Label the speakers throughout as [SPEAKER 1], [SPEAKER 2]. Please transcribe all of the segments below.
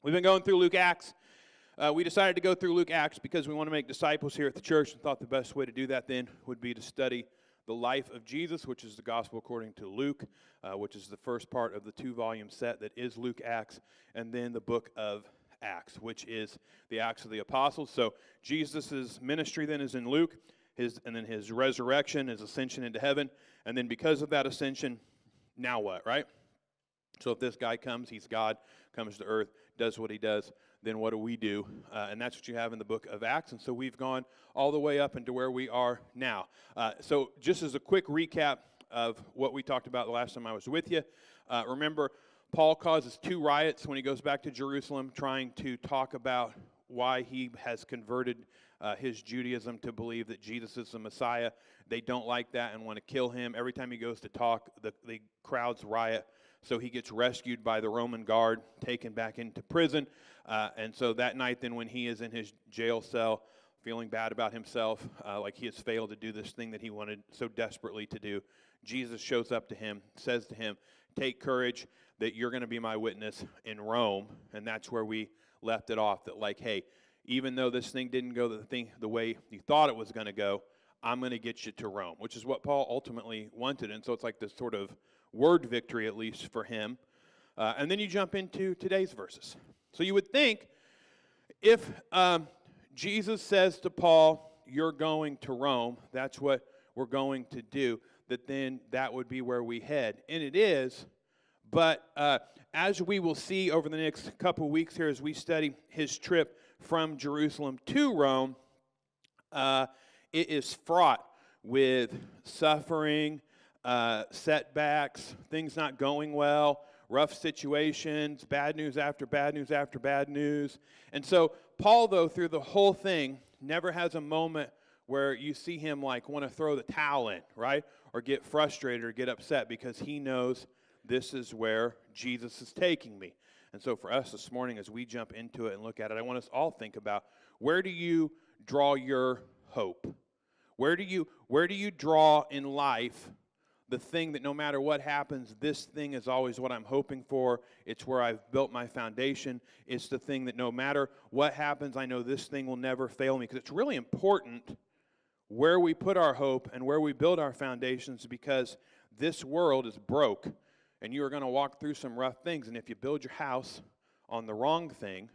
[SPEAKER 1] We've been going through Luke Acts. We decided to go through Luke Acts because we want to make disciples here at the church, and thought the best way to do that then would be to study the life of Jesus, which is the gospel according to Luke, which is the first part of the 2-volume set that is Luke Acts, and then the book of Acts, which is the Acts of the Apostles. So Jesus' ministry then is in Luke, and then his resurrection, his ascension into heaven, and then because of that ascension, now what, right? So if this guy comes, he's God, comes to earth, does what he does, then what do we do? And that's what you have in the book of Acts. And so we've gone all the way up into where we are now. So just as a quick recap of what we talked about the last time I was with you, remember Paul causes 2 riots when he goes back to Jerusalem, trying to talk about why he has converted his Judaism to believe that Jesus is the Messiah. They don't like that and want to kill him. Every time he goes to talk, the crowds riot. So he gets rescued by the Roman guard, taken back into prison. And so that night then when he is in his jail cell, feeling bad about himself, like he has failed to do this thing that he wanted so desperately to do, Jesus shows up to him, says to him, "Take courage that you're going to be my witness in Rome." And that's where we left it off, that like, hey, even though this thing didn't go the way you thought it was going to go, I'm going to get you to Rome, which is what Paul ultimately wanted. And so it's like this sort of word victory, at least for him. And then you jump into today's verses. So you would think if Jesus says to Paul, "You're going to Rome, that's what we're going to do," that then that would be where we head. And it is, but as we will see over the next couple weeks here as we study his trip from Jerusalem to Rome, it is fraught with suffering, setbacks, things not going well, rough situations, bad news after bad news after bad news. And so Paul, though, through the whole thing, never has a moment where you see him like want to throw the towel in, right? Or get frustrated or get upset, because he knows this is where Jesus is taking me. And so for us this morning, as we jump into it and look at it, I want us all to think about, where do you draw your hope? Where do you draw in life the thing that no matter what happens, this thing is always what I'm hoping for. It's where I've built my foundation. It's the thing that no matter what happens, I know this thing will never fail me. Because it's really important where we put our hope and where we build our foundations, because this world is broke, and you are going to walk through some rough things. And if you build your house on the wrong thing,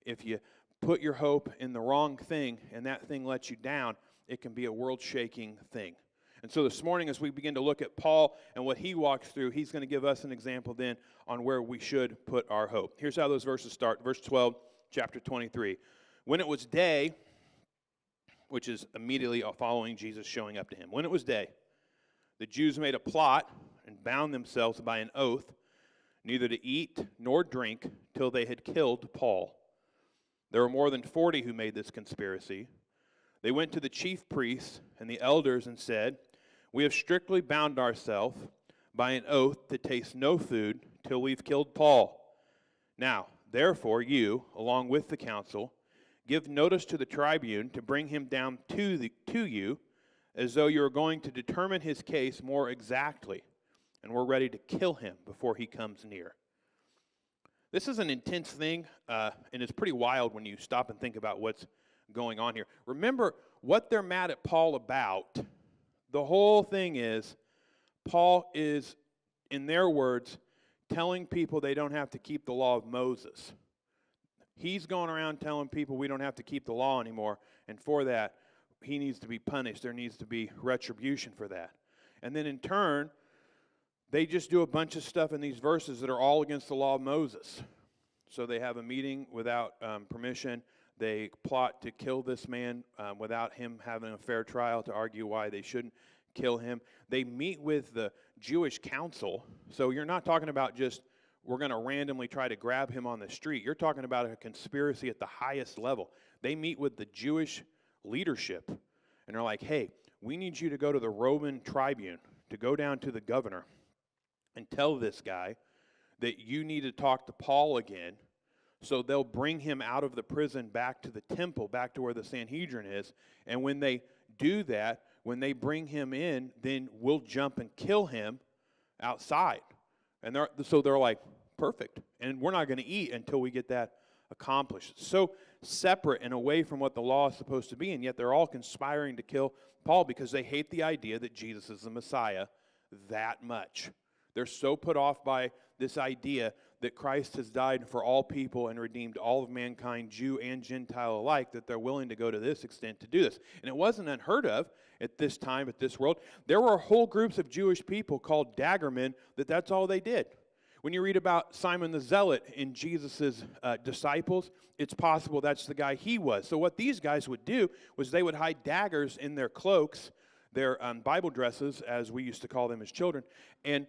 [SPEAKER 1] if you put your hope in the wrong thing and that thing lets you down, it can be a world-shaking thing. And so this morning, as we begin to look at Paul and what he walks through, he's going to give us an example then on where we should put our hope. Here's how those verses start. Verse 12, chapter 23. When it was day, which is immediately following Jesus showing up to him. When it was day, the Jews made a plot and bound themselves by an oath, neither to eat nor drink till they had killed Paul. There were more than 40 who made this conspiracy. They went to the chief priests and the elders and said, "We have strictly bound ourselves by an oath to taste no food till we've killed Paul. Now, therefore, you, along with the council, give notice to the tribune to bring him down to you, as though you are going to determine his case more exactly, and we're ready to kill him before he comes near." This is an intense thing, and it's pretty wild when you stop and think about what's going on here. Remember what they're mad at Paul about. The whole thing is, Paul is, in their words, telling people they don't have to keep the law of Moses. He's going around telling people we don't have to keep the law anymore, and for that, he needs to be punished. There needs to be retribution for that. And then in turn, they just do a bunch of stuff in these verses that are all against the law of Moses. So they have a meeting without permission. They plot to kill this man without him having a fair trial to argue why they shouldn't kill him. They meet with the Jewish council. So you're not talking about just, we're going to randomly try to grab him on the street. You're talking about a conspiracy at the highest level. They meet with the Jewish leadership, and they're like, "Hey, we need you to go to the Roman tribune, to go down to the governor, and tell this guy that you need to talk to Paul again." So they'll bring him out of the prison back to the temple, back to where the Sanhedrin is. And when they do that, when they bring him in, then we'll jump and kill him outside. And they're like, perfect. And we're not going to eat until we get that accomplished. It's so separate and away from what the law is supposed to be, and yet they're all conspiring to kill Paul because they hate the idea that Jesus is the Messiah that much. They're so put off by this idea that Christ has died for all people and redeemed all of mankind, Jew and Gentile alike, that they're willing to go to this extent to do this. And it wasn't unheard of at this time, at this world. There were whole groups of Jewish people called daggermen that's all they did. When you read about Simon the Zealot in Jesus' disciples, it's possible that's the guy he was. So what these guys would do was they would hide daggers in their cloaks, their Bible dresses, as we used to call them as children, and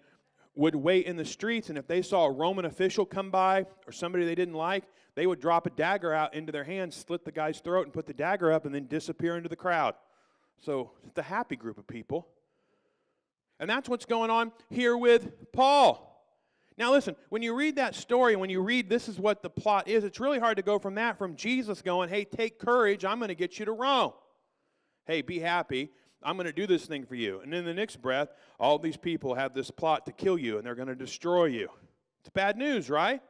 [SPEAKER 1] would wait in the streets, and if they saw a Roman official come by or somebody they didn't like, they would drop a dagger out into their hand, slit the guy's throat, and put the dagger up, and then disappear into the crowd. So it's a happy group of people. And that's what's going on here with Paul. Now listen, when you read that story, when you read this is what the plot is, it's really hard to go from Jesus going, hey, take courage, I'm going to get you to Rome. Hey, be happy, I'm going to do this thing for you. And in the next breath, all these people have this plot to kill you, and they're going to destroy you. It's bad news, right?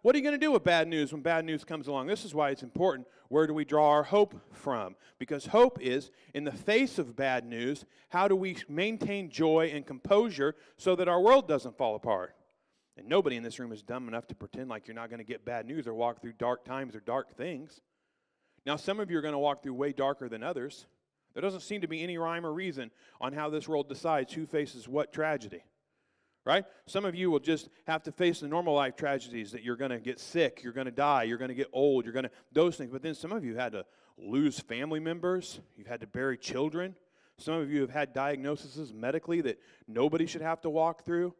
[SPEAKER 1] What are you going to do with bad news when bad news comes along? This is why it's important. Where do we draw our hope from? Because hope is, in the face of bad news, how do we maintain joy and composure so that our world doesn't fall apart? And nobody in this room is dumb enough to pretend like you're not going to get bad news or walk through dark times or dark things. Now, some of you are going to walk through way darker than others. There doesn't seem to be any rhyme or reason on how this world decides who faces what tragedy, right? Some of you will just have to face the normal life tragedies that you're going to get sick, you're going to die, you're going to get old, those things. But then some of you had to lose family members, you've had to bury children. Some of you have had diagnoses medically that nobody should have to walk through.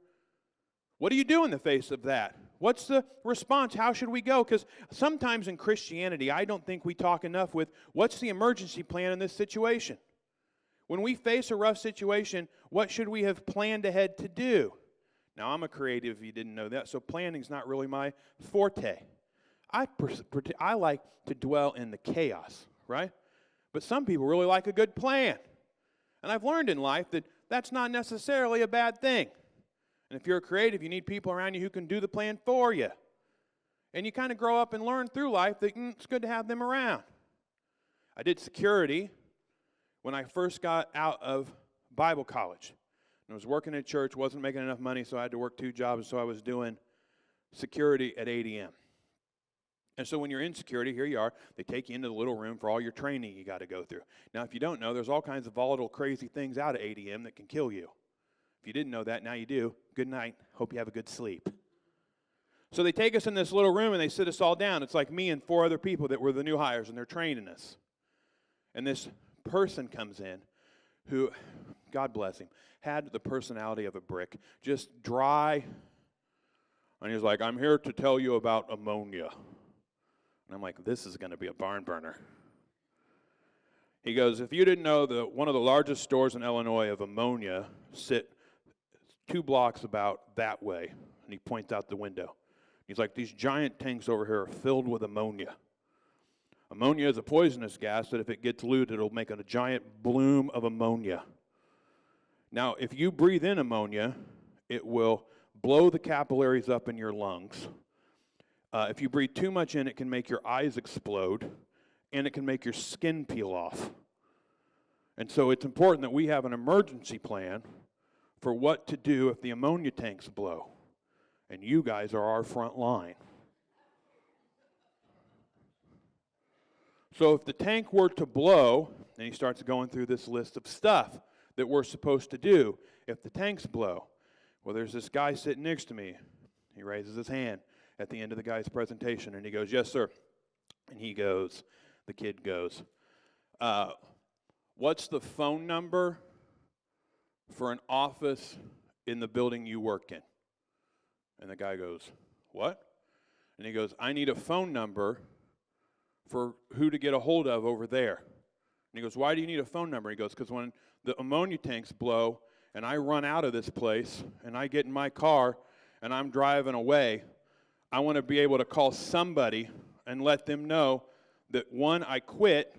[SPEAKER 1] What do you do in the face of that? What's the response? How should we go? Because sometimes in Christianity, I don't think we talk enough with what's the emergency plan in this situation? When we face a rough situation, what should we have planned ahead to do? Now, I'm a creative, if you didn't know that, so planning's not really my forte. I like to dwell in the chaos, right? But some people really like a good plan. And I've learned in life that that's not necessarily a bad thing. And if you're a creative, you need people around you who can do the plan for you. And you kind of grow up and learn through life that it's good to have them around. I did security when I first got out of Bible college. I was working at church, wasn't making enough money, so I had to work 2 jobs, so I was doing security at ADM. And so when you're in security, here you are, they take you into the little room for all your training you got to go through. Now, if you don't know, there's all kinds of volatile, crazy things out of ADM that can kill you. If you didn't know that, now you do. Good night. Hope you have a good sleep. So they take us in this little room and they sit us all down. It's like me and 4 other people that were the new hires, and they're training us. And this person comes in who, God bless him, had the personality of a brick, just dry. And he's like, I'm here to tell you about ammonia. And I'm like, this is going to be a barn burner. He goes, if you didn't know, one of the largest stores in Illinois of ammonia sit 2 blocks about that way. And he points out the window. He's like, these giant tanks over here are filled with ammonia. Ammonia is a poisonous gas that if it gets loose, it'll make a giant bloom of ammonia. Now, if you breathe in ammonia, it will blow the capillaries up in your lungs. If you breathe too much in, it can make your eyes explode, and it can make your skin peel off. And so it's important that we have an emergency plan for what to do if the ammonia tanks blow. And you guys are our front line. So if the tank were to blow, and he starts going through this list of stuff that we're supposed to do if the tanks blow. Well, there's this guy sitting next to me. He raises his hand at the end of the guy's presentation, and he goes, yes, sir. And the kid goes, what's the phone number for an office in the building you work in? And the guy goes, what? And he goes, I need a phone number for who to get a hold of over there. And he goes, why do you need a phone number? He goes, because when the ammonia tanks blow and I run out of this place and I get in my car and I'm driving away, I want to be able to call somebody and let them know that 1, I quit,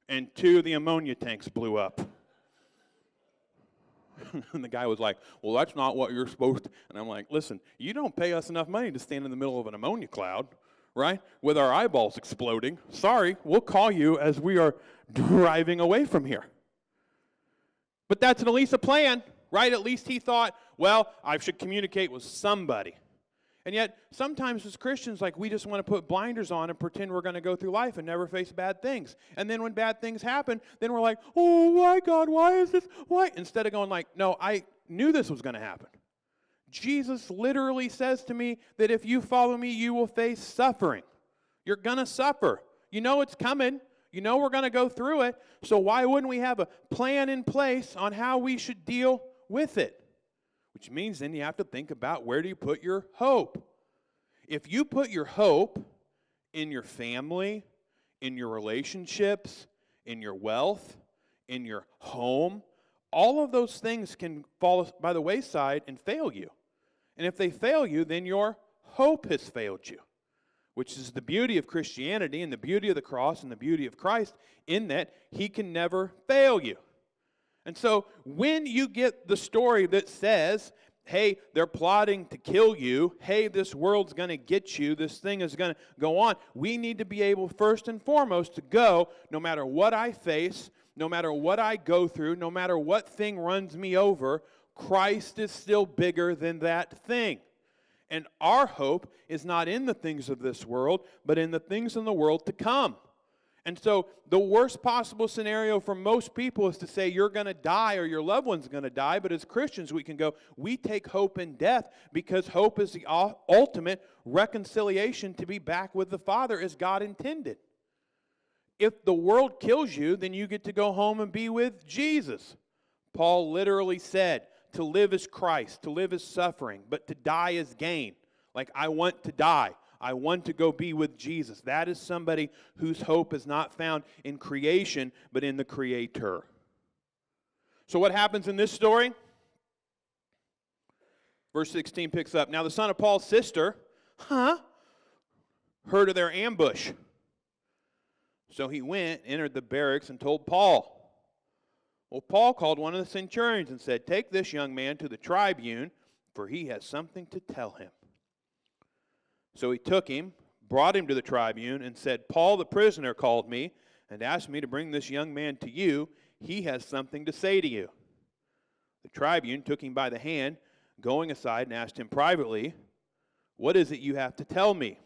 [SPEAKER 1] and 2, the ammonia tanks blew up. And the guy was like, well, that's not what you're supposed to. And I'm like, listen, you don't pay us enough money to stand in the middle of an ammonia cloud, right, with our eyeballs exploding. Sorry, we'll call you as we are driving away from here. But that's at least a plan, right? At least he thought, well, I should communicate with somebody. And yet, sometimes as Christians, like, we just want to put blinders on and pretend we're going to go through life and never face bad things. And then when bad things happen, then we're like, oh, why, God, why is this? Why? Instead of going like, no, I knew this was going to happen. Jesus literally says to me that if you follow me, you will face suffering. You're going to suffer. You know it's coming. You know we're going to go through it. So why wouldn't we have a plan in place on how we should deal with it? Which means then you have to think about, where do you put your hope? If you put your hope in your family, in your relationships, in your wealth, in your home, all of those things can fall by the wayside and fail you. And if they fail you, then your hope has failed you, which is the beauty of Christianity and the beauty of the cross and the beauty of Christ, in that he can never fail you. And so when you get the story that says, hey, they're plotting to kill you, hey, this world's going to get you, this thing is going to go on, we need to be able first and foremost to go, no matter what I face, no matter what I go through, no matter what thing runs me over, Christ is still bigger than that thing. And our hope is not in the things of this world, but in the things in the world to come. And so the worst possible scenario for most people is to say you're going to die or your loved one's going to die. But as Christians, we can go, we take hope in death, because hope is the ultimate reconciliation to be back with the Father as God intended. If the world kills you, then you get to go home and be with Jesus. Paul literally said, to live is Christ, to live is suffering, but to die is gain. Like, I want to die. I want to go be with Jesus. That is somebody whose hope is not found in creation, but in the Creator. So what happens in this story? Verse 16 picks up. Now the son of Paul's sister, heard of their ambush. So he went, entered the barracks, and told Paul. Well, Paul called one of the centurions and said, take this young man to the tribune, for he has something to tell him. So he took him, brought him to the tribune, and said, Paul the prisoner called me and asked me to bring this young man to you. He has something to say to you. The tribune took him by the hand, going aside, and asked him privately, what is it you have to tell me?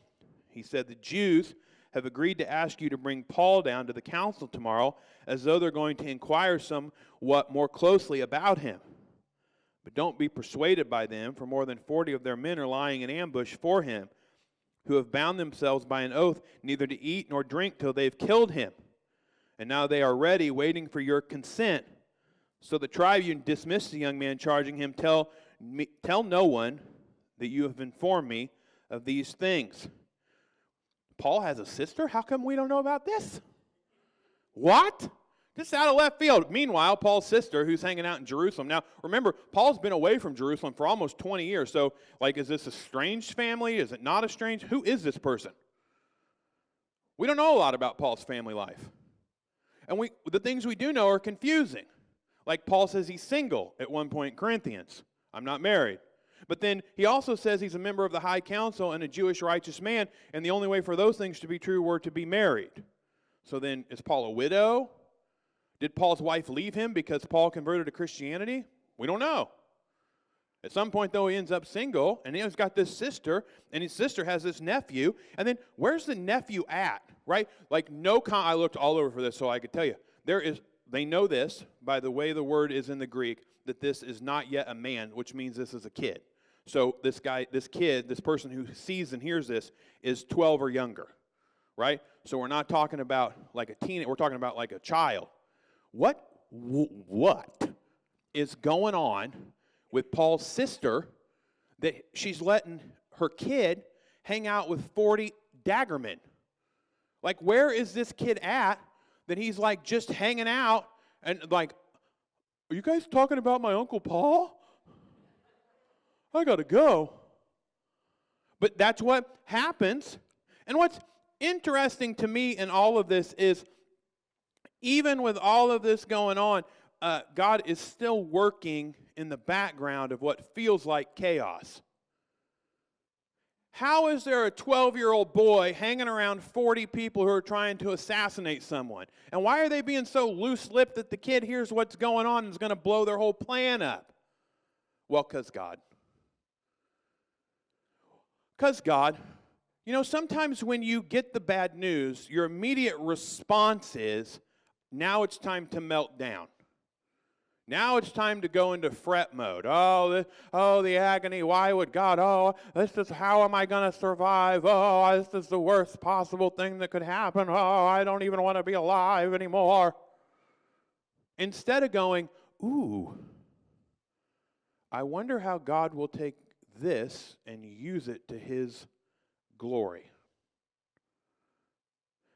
[SPEAKER 1] He said, the Jews have agreed to ask you to bring Paul down to the council tomorrow, as though they're going to inquire somewhat more closely about him. But don't be persuaded by them, for more than 40 of their men are lying in ambush for him, who have bound themselves by an oath neither to eat nor drink till they've killed him. And now they are ready, waiting for your consent. So the tribune dismissed the young man, charging him, tell no one that you have informed me of these things. Paul has a sister? How come we don't know about this? What? Just out of left field. Meanwhile, Paul's sister, who's hanging out in Jerusalem. Now, remember, Paul's been away from Jerusalem for almost 20 years. So, like, is this a strange family? Is it not a strange? Who is this person? We don't know a lot about Paul's family life. And the things we do know are confusing. Like, Paul says he's single at one point in Corinthians. I'm not married. But then he also says he's a member of the high council and a Jewish righteous man, and the only way for those things to be true were to be married. So then, is Paul a widow? Did Paul's wife leave him because Paul converted to Christianity? We don't know. At some point, though, he ends up single, and he's got this sister, and his sister has this nephew. And then, where's the nephew at, right? Like, I looked all over for this so I could tell you. They know this, by the way the word is in the Greek, that this is not yet a man, which means this is a kid. So this person who sees and hears this is 12 or younger, right? So we're not talking about like a teen, we're talking about like a child. What is going on with Paul's sister that she's letting her kid hang out with 40 daggermen? Like, where is this kid at that he's like just hanging out and like, are you guys talking about my Uncle Paul? I gotta go. But that's what happens. And what's interesting to me in all of this is, even with all of this going on, God is still working in the background of what feels like chaos. How is there a 12-year-old boy hanging around 40 people who are trying to assassinate someone? And why are they being so loose-lipped that the kid hears what's going on and is going to blow their whole plan up? Well, because God. Because God. You know, sometimes when you get the bad news, your immediate response is, now it's time to melt down. Now it's time to go into fret mode. The agony. Why would God? How am I going to survive? This is the worst possible thing that could happen. I don't even want to be alive anymore. Instead of going, I wonder how God will take this and use it to His glory.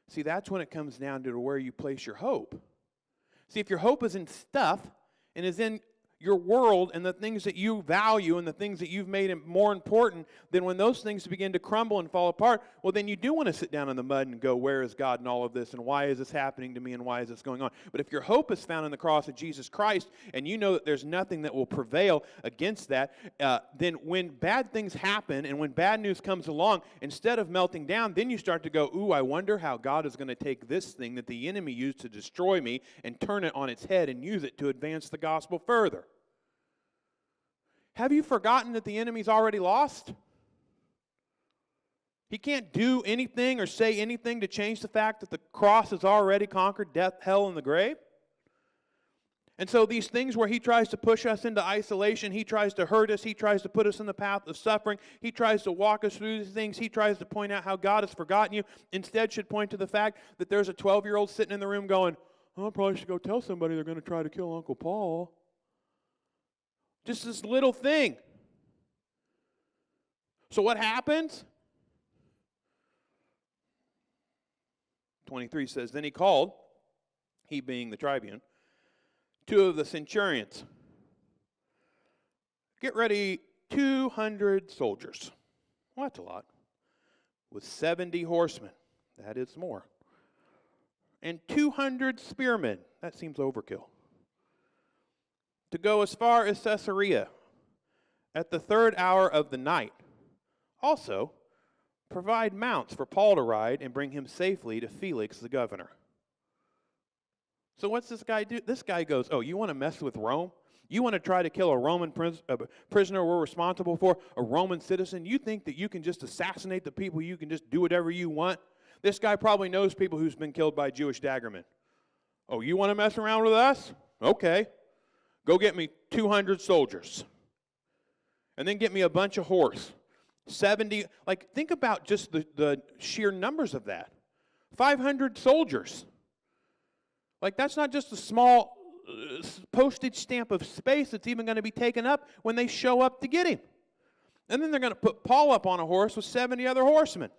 [SPEAKER 1] See, that's when it comes down to where you place your hope. See, if your hope is in stuff, and is in your world and the things that you value and the things that you've made more important, then when those things begin to crumble and fall apart, well, then you do want to sit down in the mud and go, where is God in all of this, and why is this happening to me, and why is this going on? But if your hope is found in the cross of Jesus Christ, and you know that there's nothing that will prevail against that, then when bad things happen and when bad news comes along, instead of melting down, then you start to go, I wonder how God is going to take this thing that the enemy used to destroy me and turn it on its head and use it to advance the gospel further. Have you forgotten that the enemy's already lost? He can't do anything or say anything to change the fact that the cross has already conquered death, hell, and the grave. And so these things where he tries to push us into isolation, he tries to hurt us, he tries to put us in the path of suffering, he tries to walk us through these things, he tries to point out how God has forgotten you, instead should point to the fact that there's a 12-year-old sitting in the room going, I probably should go tell somebody they're going to try to kill Uncle Paul. Just this little thing. So what happens? 23 says, then he called, he being the tribune, 2 of the centurions. Get ready, 200 soldiers. Well, that's a lot. With 70 horsemen. That is more. And 200 spearmen. That seems overkill. To go as far as Caesarea at the 3rd hour of the night. Also, provide mounts for Paul to ride and bring him safely to Felix the governor. So what's this guy do? This guy goes, you want to mess with Rome? You want to try to kill a Roman prisoner we're responsible for, a Roman citizen? You think that you can just assassinate the people, you can just do whatever you want? This guy probably knows people who's been killed by Jewish daggermen. You want to mess around with us? Okay. Go get me 200 soldiers. And then get me a bunch of horse. 70, think about just the sheer numbers of that. 500 soldiers. That's not just a small postage stamp of space that's even going to be taken up when they show up to get him. And then they're going to put Paul up on a horse with 70 other horsemen.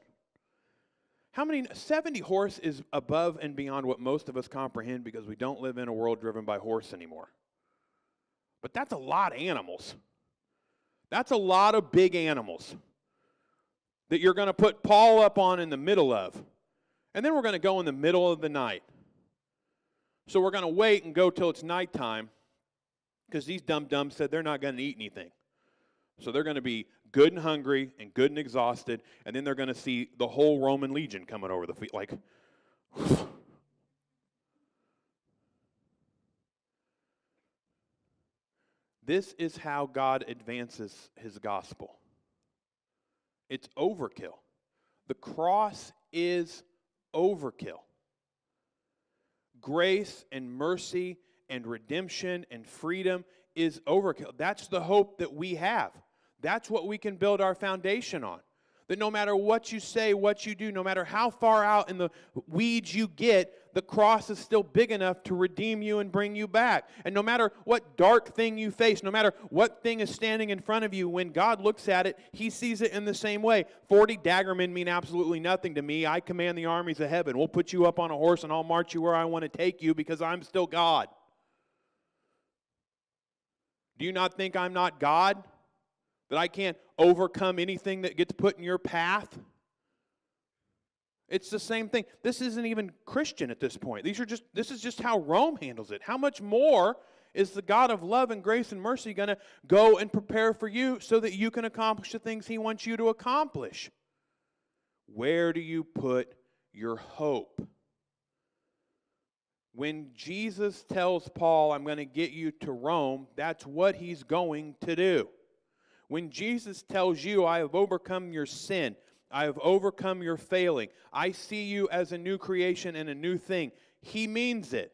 [SPEAKER 1] 70 horse is above and beyond what most of us comprehend because we don't live in a world driven by horse anymore. But that's a lot of animals. That's a lot of big animals that you're going to put Paul up on in the middle of. And then we're going to go in the middle of the night. So we're going to wait and go till it's nighttime because these dum-dums said they're not going to eat anything. So they're going to be good and hungry and good and exhausted, and then they're going to see the whole Roman legion coming over the feet This is how God advances his gospel. It's overkill. The cross is overkill. Grace and mercy and redemption and freedom is overkill. That's the hope that we have. That's what we can build our foundation on. That no matter what you say, what you do, no matter how far out in the weeds you get, the cross is still big enough to redeem you and bring you back. And no matter what dark thing you face, no matter what thing is standing in front of you, when God looks at it, he sees it in the same way. 40 daggermen mean absolutely nothing to me. I command the armies of heaven. We'll put you up on a horse and I'll march you where I want to take you because I'm still God. Do you not think I'm not God? That I can't overcome anything that gets put in your path? It's the same thing. This isn't even Christian at this point. This is just how Rome handles it. How much more is the God of love and grace and mercy going to go and prepare for you so that you can accomplish the things He wants you to accomplish? Where do you put your hope? When Jesus tells Paul, I'm going to get you to Rome, that's what He's going to do. When Jesus tells you, I have overcome your sin, I have overcome your failing, I see you as a new creation and a new thing, He means it.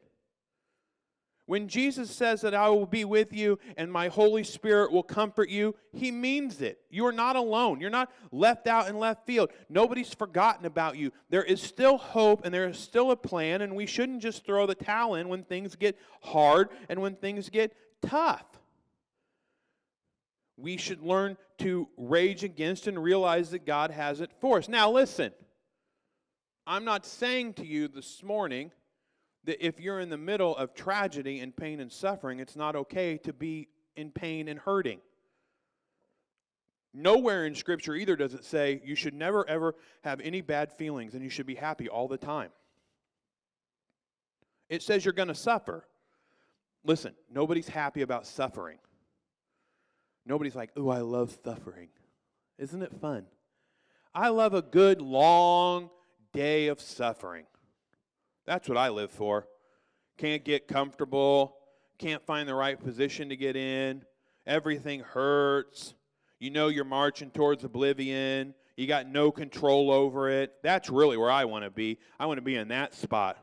[SPEAKER 1] When Jesus says that I will be with you and my Holy Spirit will comfort you, He means it. You are not alone. You're not left out in left field. Nobody's forgotten about you. There is still hope and there is still a plan, and we shouldn't just throw the towel in when things get hard and when things get tough. We should learn to rage against and realize that God has it for us. Now listen, I'm not saying to you this morning that if you're in the middle of tragedy and pain and suffering, it's not okay to be in pain and hurting. Nowhere in Scripture either does it say you should never ever have any bad feelings and you should be happy all the time. It says you're going to suffer. Listen, nobody's happy about suffering. Nobody's like, ooh, I love suffering. Isn't it fun? I love a good long day of suffering. That's what I live for. Can't get comfortable. Can't find the right position to get in. Everything hurts. You know you're marching towards oblivion. You got no control over it. That's really where I want to be. I want to be in that spot.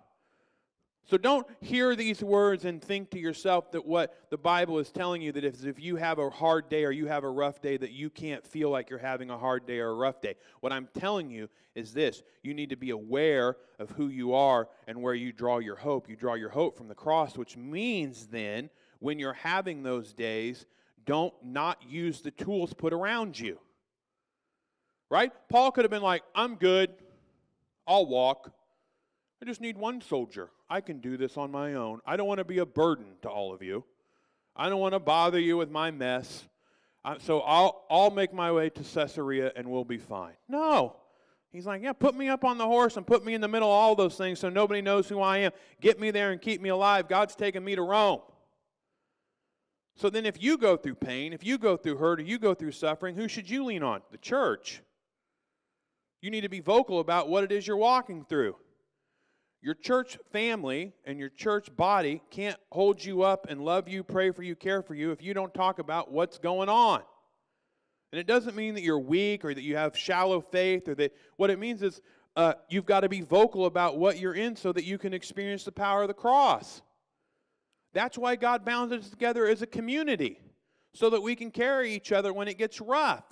[SPEAKER 1] So don't hear these words and think to yourself that what the Bible is telling you, that if you have a hard day or you have a rough day, that you can't feel like you're having a hard day or a rough day. What I'm telling you is this: you need to be aware of who you are and where you draw your hope. You draw your hope from the cross, which means then when you're having those days, don't not use the tools put around you. Right? Paul could have been like, I'm good. I'll walk. I just need one soldier. I can do this on my own. I don't want to be a burden to all of you. I don't want to bother you with my mess. So I'll make my way to Caesarea and we'll be fine. No. He's like, yeah, put me up on the horse and put me in the middle of all those things so nobody knows who I am. Get me there and keep me alive. God's taking me to Rome. So then if you go through pain, if you go through hurt, or you go through suffering, who should you lean on? The church. You need to be vocal about what it is you're walking through. Your church family and your church body can't hold you up and love you, pray for you, care for you if you don't talk about what's going on. And it doesn't mean that you're weak or that you have shallow faith, or that what it means is you've got to be vocal about what you're in so that you can experience the power of the cross. That's why God bound us together as a community, so that we can carry each other when it gets rough.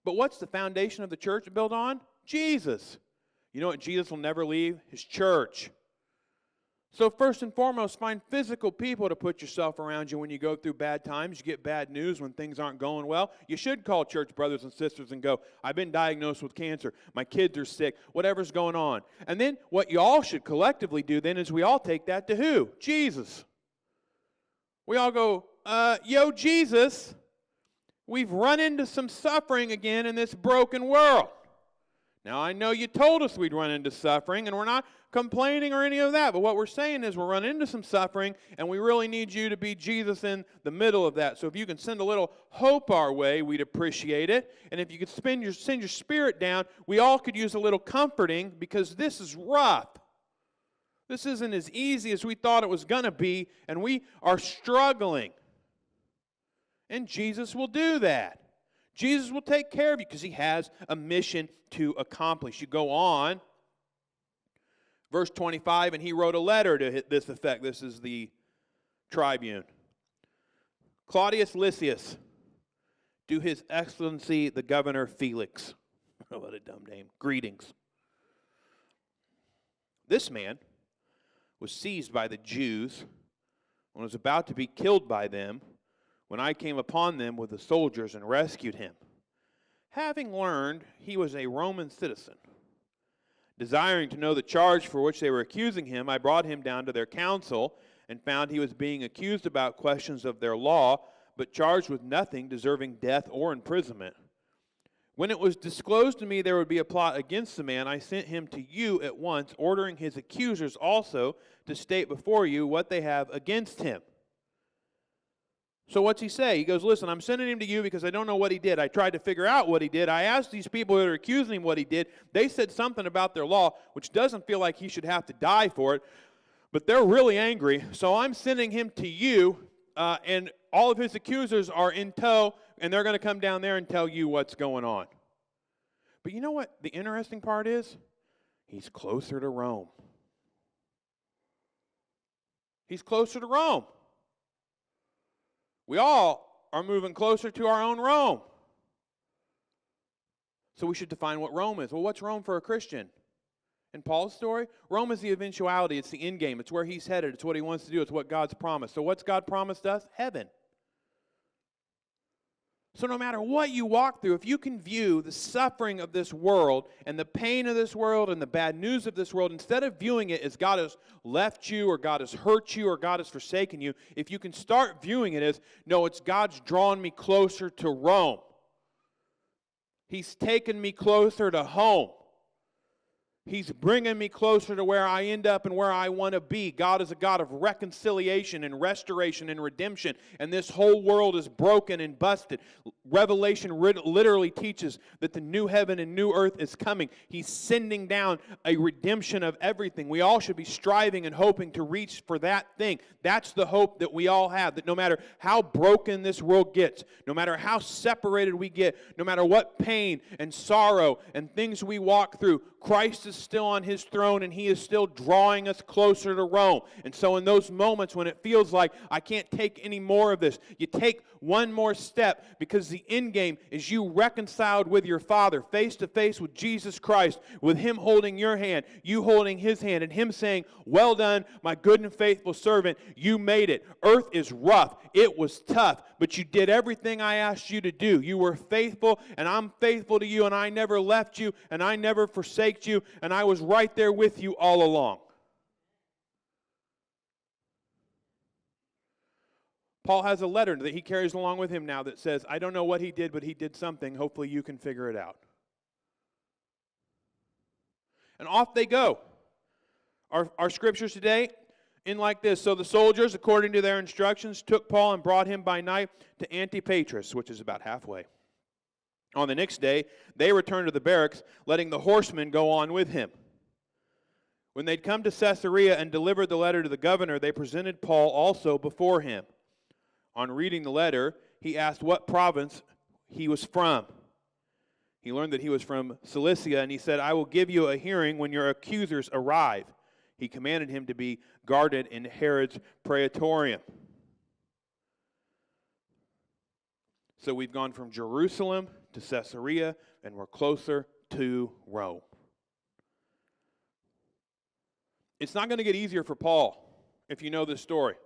[SPEAKER 1] But what's the foundation of the church built on? Jesus. You know what Jesus will never leave? His church. So first and foremost, find physical people to put yourself around you when you go through bad times. You get bad news when things aren't going well. You should call church brothers and sisters and go, I've been diagnosed with cancer. My kids are sick. Whatever's going on. And then what you all should collectively do then is we all take that to who? Jesus. We all go, yo, Jesus, we've run into some suffering again in this broken world. Now, I know you told us we'd run into suffering, and we're not complaining or any of that, but what we're saying is we're running into some suffering, and we really need you to be Jesus in the middle of that. So if you can send a little hope our way, we'd appreciate it. And if you could send your spirit down, we all could use a little comforting, because this is rough. This isn't as easy as we thought it was going to be, and we are struggling. And Jesus will do that. Jesus will take care of you because He has a mission to accomplish. You go on, verse 25, and he wrote a letter to this effect. This is the tribune. Claudius Lysias, to His Excellency the Governor Felix. What a dumb name. Greetings. This man was seized by the Jews and was about to be killed by them when I came upon them with the soldiers and rescued him. Having learned he was a Roman citizen, desiring to know the charge for which they were accusing him, I brought him down to their council and found he was being accused about questions of their law, but charged with nothing deserving death or imprisonment. When it was disclosed to me there would be a plot against the man, I sent him to you at once, ordering his accusers also to state before you what they have against him. So what's he say? He goes, listen, I'm sending him to you because I don't know what he did. I tried to figure out what he did. I asked these people that are accusing him what he did. They said something about their law, which doesn't feel like he should have to die for it. But they're really angry. So I'm sending him to you, and all of his accusers are in tow, and they're going to come down there and tell you what's going on. But you know what the interesting part is? He's closer to Rome. He's closer to Rome. We all are moving closer to our own Rome. So we should define what Rome is. Well, what's Rome for a Christian? In Paul's story, Rome is the eventuality. It's the end game. It's where he's headed. It's what he wants to do. It's what God's promised. So what's God promised us? Heaven. So no matter what you walk through, if you can view the suffering of this world and the pain of this world and the bad news of this world, instead of viewing it as God has left you or God has hurt you or God has forsaken you, if you can start viewing it as, no, it's God's drawn me closer to Rome. He's taken me closer to home. He's bringing me closer to where I end up and where I want to be. God is a God of reconciliation and restoration and redemption, and this whole world is broken and busted. Revelation literally teaches that the new heaven and new earth is coming. He's sending down a redemption of everything. We all should be striving and hoping to reach for that thing. That's the hope that we all have, that no matter how broken this world gets, no matter how separated we get, no matter what pain and sorrow and things we walk through, Christ is still on his throne, and he is still drawing us closer to Rome. And so in those moments when it feels like I can't take any more of this, you take one more step, because the end game is you reconciled with your Father, face to face with Jesus Christ, with him holding your hand, you holding his hand, and him saying, well done, my good and faithful servant, you made it. Earth is rough. It was tough, but you did everything I asked you to do. You were faithful, and I'm faithful to you, and I never left you, and I never forsake you, and I was right there with you all along. Paul has a letter that he carries along with him now that says, I don't know what he did, but he did something. Hopefully you can figure it out. And off they go. Our scriptures today end like this. So the soldiers, according to their instructions, took Paul and brought him by night to Antipatris, which is about halfway. On the next day, they returned to the barracks, letting the horsemen go on with him. When they'd come to Caesarea and delivered the letter to the governor, they presented Paul also before him. On reading the letter, he asked what province he was from. He learned that he was from Cilicia, and he said, I will give you a hearing when your accusers arrive. He commanded him to be guarded in Herod's praetorium. So we've gone from Jerusalem to Caesarea, and we're closer to Rome. It's not going to get easier for Paul if you know this story.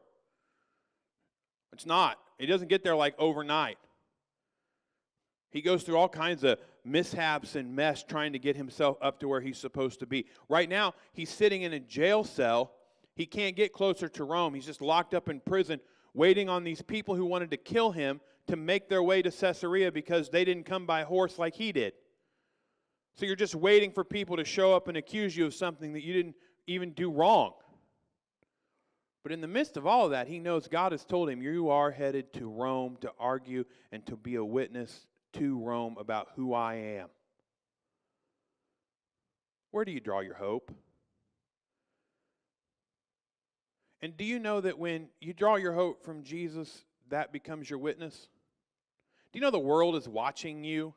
[SPEAKER 1] It's not. He doesn't get there like overnight. He goes through all kinds of mishaps and mess trying to get himself up to where he's supposed to be. Right now, he's sitting in a jail cell. He can't get closer to Rome. He's just locked up in prison, waiting on these people who wanted to kill him to make their way to Caesarea because they didn't come by horse like he did. So you're just waiting for people to show up and accuse you of something that you didn't even do wrong. But in the midst of all of that, he knows God has told him, you are headed to Rome to argue and to be a witness to Rome about who I am. Where do you draw your hope? And do you know that when you draw your hope from Jesus, that becomes your witness? Do you know the world is watching you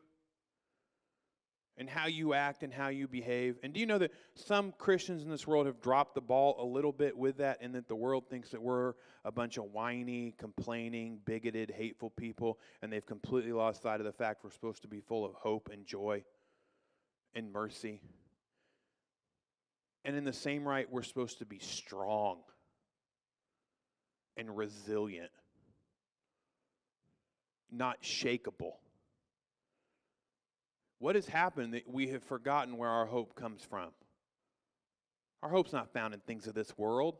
[SPEAKER 1] and how you act and how you behave? And do you know that some Christians in this world have dropped the ball a little bit with that, and that the world thinks that we're a bunch of whiny, complaining, bigoted, hateful people, and they've completely lost sight of the fact we're supposed to be full of hope and joy and mercy. And in the same right, we're supposed to be strong and resilient, not shakeable. What has happened that we have forgotten where our hope comes from? Our hope's not found in things of this world.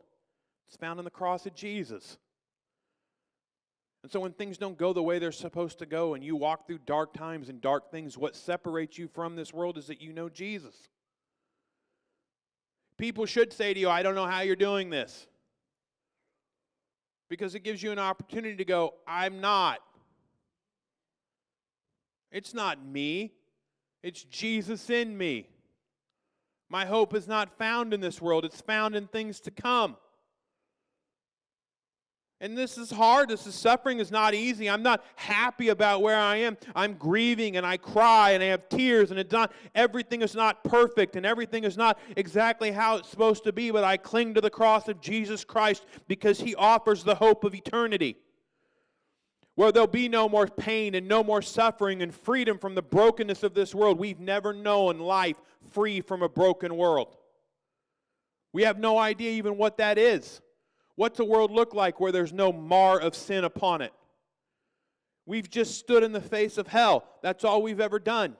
[SPEAKER 1] It's found in the cross of Jesus. And so when things don't go the way they're supposed to go and you walk through dark times and dark things, what separates you from this world is that you know Jesus. People should say to you, I don't know how you're doing this. Because it gives you an opportunity to go, I'm not. It's not me. It's Jesus in me. My hope is not found in this world. It's found in things to come. And this is hard. Suffering is not easy. I'm not happy about where I am. I'm grieving and I cry and I have tears and everything is not perfect and everything is not exactly how it's supposed to be, but I cling to the cross of Jesus Christ because He offers the hope of eternity, where there'll be no more pain and no more suffering and freedom from the brokenness of this world. We've never known life free from a broken world. We have no idea even what that is. What's a world look like where there's no mar of sin upon it? We've just stood in the face of hell. That's all we've ever done.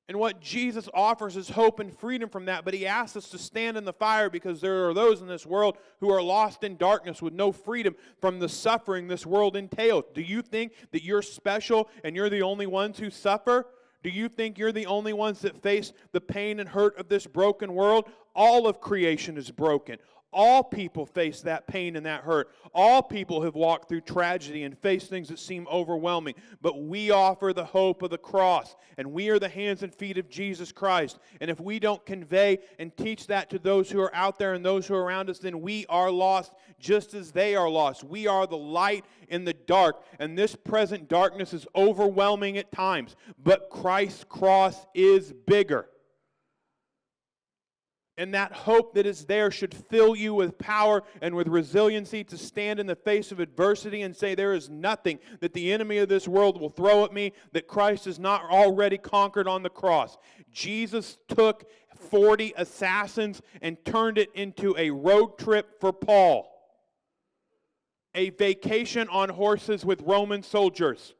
[SPEAKER 1] And what Jesus offers is hope and freedom from that, but He asks us to stand in the fire because there are those in this world who are lost in darkness with no freedom from the suffering this world entails. Do you think that you're special and you're the only ones who suffer? Do you think you're the only ones that face the pain and hurt of this broken world? All of creation is broken. All people face that pain and that hurt. All people have walked through tragedy and faced things that seem overwhelming. But we offer the hope of the cross, and we are the hands and feet of Jesus Christ. And if we don't convey and teach that to those who are out there and those who are around us, then we are lost just as they are lost. We are the light in the dark, and this present darkness is overwhelming at times. But Christ's cross is bigger. And that hope that is there should fill you with power and with resiliency to stand in the face of adversity and say, there is nothing that the enemy of this world will throw at me that Christ has not already conquered on the cross. Jesus took 40 assassins and turned it into a road trip for Paul. A vacation on horses with Roman soldiers.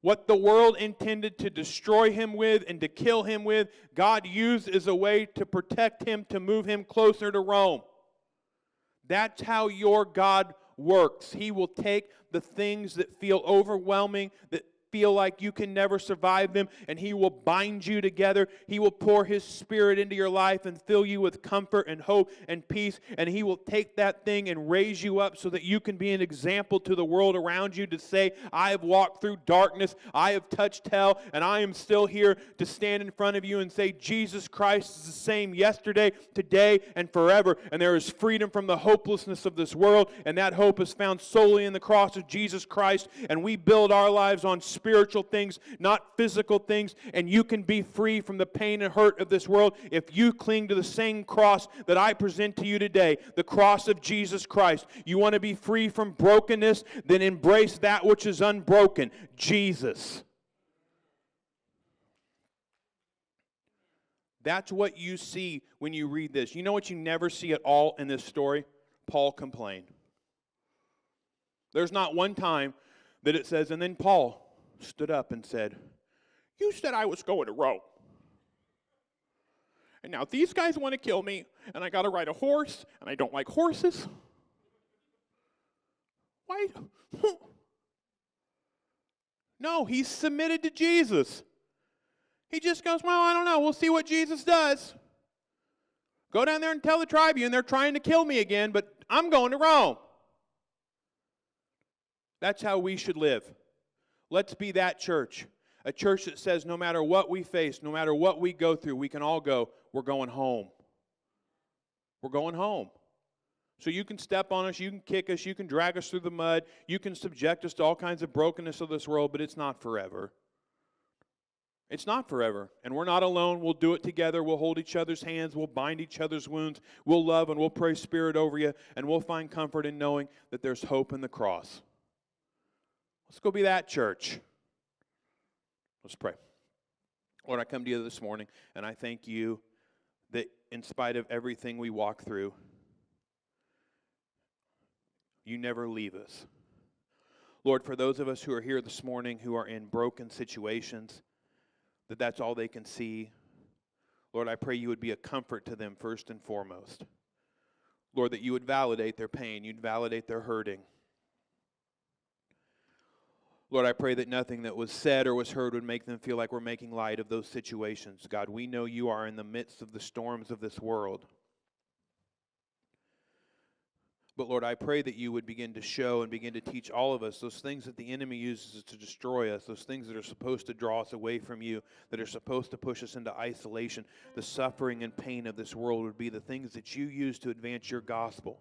[SPEAKER 1] What the world intended to destroy him with and to kill him with, God used as a way to protect him, to move him closer to Rome. That's how your God works. He will take the things that feel overwhelming, that feel like you can never survive them, and He will bind you together. He will pour His Spirit into your life and fill you with comfort and hope and peace, and He will take that thing and raise you up so that you can be an example to the world around you to say, I have walked through darkness, I have touched hell, and I am still here to stand in front of you and say, Jesus Christ is the same yesterday, today, and forever, and there is freedom from the hopelessness of this world, and that hope is found solely in the cross of Jesus Christ, and we build our lives on spiritual things, not physical things, and you can be free from the pain and hurt of this world if you cling to the same cross that I present to you today, the cross of Jesus Christ. You want to be free from brokenness, then embrace that which is unbroken, Jesus. That's what you see when you read this. You know what you never see at all in this story? Paul complained. There's not one time that it says, and then Paul stood up and said, you said I was going to Rome. And now these guys want to kill me, and I got to ride a horse, and I don't like horses. Why? No, he's submitted to Jesus. He just goes, well, I don't know. We'll see what Jesus does. Go down there and tell the tribune they're trying to kill me again, but I'm going to Rome. That's how we should live. Let's be that church. A church that says no matter what we face, no matter what we go through, we can all go, we're going home. We're going home. So you can step on us, you can kick us, you can drag us through the mud, you can subject us to all kinds of brokenness of this world, but it's not forever. It's not forever. And we're not alone. We'll do it together. We'll hold each other's hands. We'll bind each other's wounds. We'll love and we'll pray Spirit over you, and we'll find comfort in knowing that there's hope in the cross. Let's go be that church. Let's pray. Lord, I come to you this morning, and I thank you that in spite of everything we walk through, you never leave us. Lord, for those of us who are here this morning who are in broken situations, that's all they can see, Lord, I pray you would be a comfort to them first and foremost. Lord, that you would validate their pain, you'd validate their hurting. Lord, I pray that nothing that was said or was heard would make them feel like we're making light of those situations. God, we know you are in the midst of the storms of this world. But Lord, I pray that you would begin to show and begin to teach all of us those things that the enemy uses to destroy us, those things that are supposed to draw us away from you, that are supposed to push us into isolation. The suffering and pain of this world would be the things that you use to advance your gospel.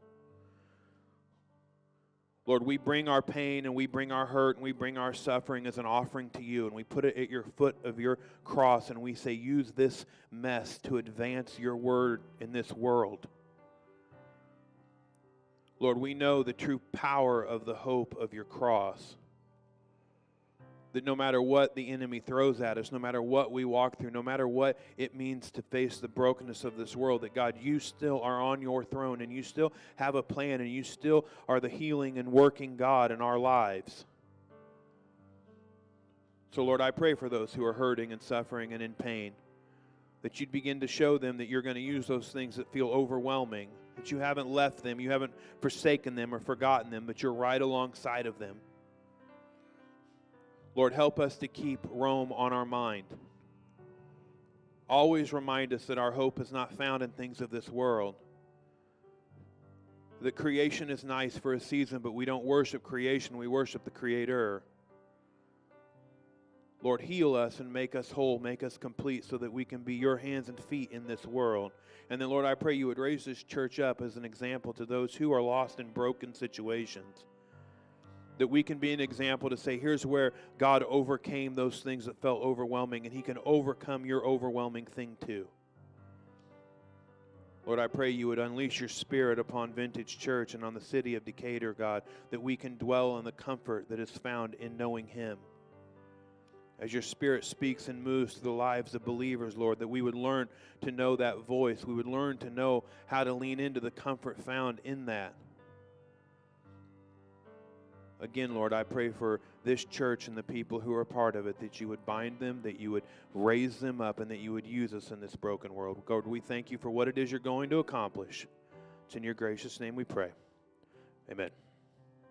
[SPEAKER 1] Lord, we bring our pain and we bring our hurt and we bring our suffering as an offering to you, and we put it at your foot of your cross, and we say, use this mess to advance your word in this world. Lord, we know the true power of the hope of your cross. That no matter what the enemy throws at us, no matter what we walk through, no matter what it means to face the brokenness of this world, that God, you still are on your throne, and you still have a plan, and you still are the healing and working God in our lives. So Lord, I pray for those who are hurting and suffering and in pain, that you'd begin to show them that you're going to use those things that feel overwhelming, that you haven't left them, you haven't forsaken them or forgotten them, but you're right alongside of them. Lord, help us to keep Rome on our mind. Always remind us that our hope is not found in things of this world. That creation is nice for a season, but we don't worship creation, we worship the Creator. Lord, heal us and make us whole, make us complete, so that we can be your hands and feet in this world. And then, Lord, I pray you would raise this church up as an example to those who are lost in broken situations. That we can be an example to say, here's where God overcame those things that felt overwhelming, and he can overcome your overwhelming thing too. Lord, I pray you would unleash your Spirit upon Vintage Church and on the city of Decatur, God, that we can dwell in the comfort that is found in knowing him. As your Spirit speaks and moves through the lives of believers, Lord, that we would learn to know that voice. We would learn to know how to lean into the comfort found in that. Again, Lord, I pray for this church and the people who are part of it, that you would bind them, that you would raise them up, and that you would use us in this broken world. God, we thank you for what it is you're going to accomplish. It's in your gracious name we pray. Amen.